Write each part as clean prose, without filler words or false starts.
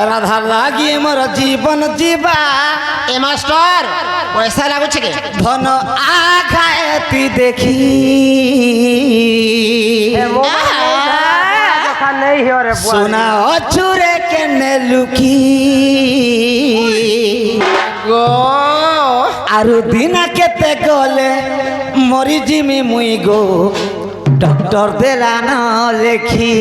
রাধা লাগি মোর জীবন জীবা এ মাস্টার পয়সা লাগুছে কে ধন আঘাতি দেখি সোনা অছুরে কেনে লুকি গো আরু দিনা কেতে গলে মরি জিমি মুই গো ডক্টর দেলা না লেখি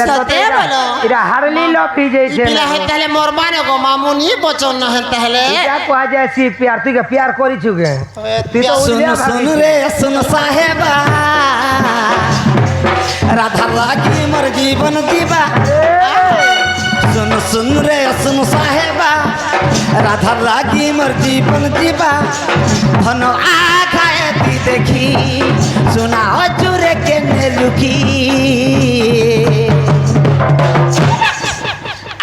সতে বলো এটা হারলি লপি যাইছে পিলা হে তাহলে মরবানে গো মামুনি বচন না হে তাহলে এটা কোয়া যাইছি প্যার তুই কে প্যার করিছু কে তুই তো सुन উলিয়া सुन रे सुन साहेबा राधा लागी मोर जीवन दीवा सुन सुन रे सुन साहेबा राधा लागी मोर जीवन दीवा धन आखाए ती देखी सुना अचुरे के ने लुकी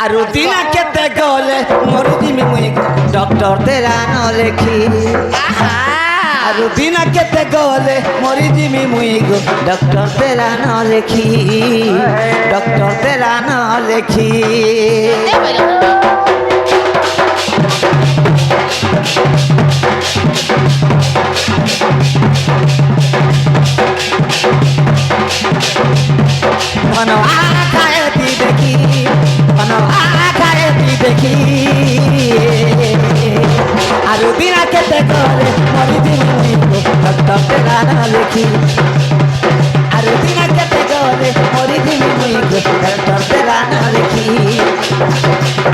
आरु दिना केते गले मोर जिमी मुई डॉक्टर तेरा न लेखी आरु दिना केते गले मोरी जिमी मुई गो डॉक्टर तेरा न लेखी डॉक्टर तेरा न लेखी बनो आखाए ती देखी बनो आखाए ती देखी आरु दिना केते गले मोरी जिमी मुई गो डॉक्टर तेरा न लेखी आरु दिना केते गले मोरी जिमी मुई गो डॉक्टर तेरा न लेखी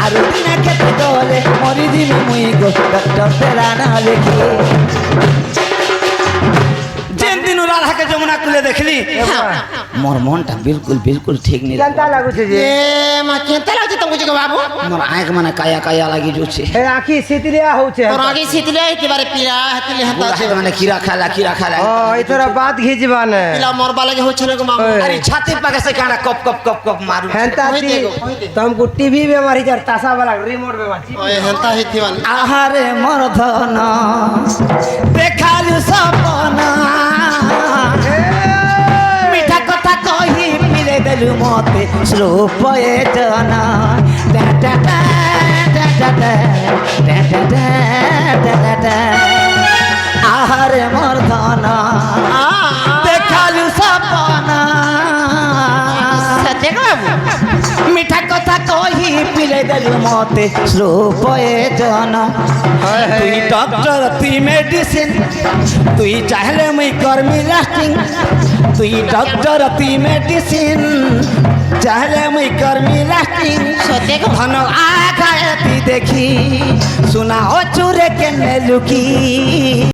आरु दिना केते गले मोरी जिमी मुई गो डॉक्टर तेरा न लेखी जेन दिन राधा के जमुना कुले देखली मोर मनटा बिल्कुल बिल्कुल ठीक नहीं কেনতা লাগুছে যে এ মা কেনতা লাগছে তুমি গো বাবু मोर आँख माने काया काया लगी जोछे এ আখি সিতলিয়া হচ্ছে তোর আগে সিতলে একেবারে পিরা হেতলে হেতা আছে बुढ़ा माने कीड़ा खाला ও ইতরা বাদ ঘিজবা না পিলা মরবা লাগে হচ্ছে না গো মামু ওই। अरे छाती पके से Kanda cup cup cup cup मारू হেনতা কই তি দেখো, কই দেখো। तुमको टीवी बेमारी जर तासा वाला रिमोट बेमारी ওই হেতা হিতিবান आहारे मोर धन देखालु सपना मीठा कथा कही पिले देलु मते स्लो पयटन टा टा टा टा टा टा टा टा टा टा आहारे मोर धन देखालु सपना সতে গো বাবু মিঠা কথা কহি পিলে দেলু মতে স্লো পয়জন তুই ডক্টর তুই মেডিসিন তুই চাইলে মুই করমি লাস্টিং তুই ডক্টর তুই মেডিসিন চাইলে মুই করমি লাস্টিং সতে গো ধন আঘায় তুই দেখি শোনা অচুরে কেনে লুকি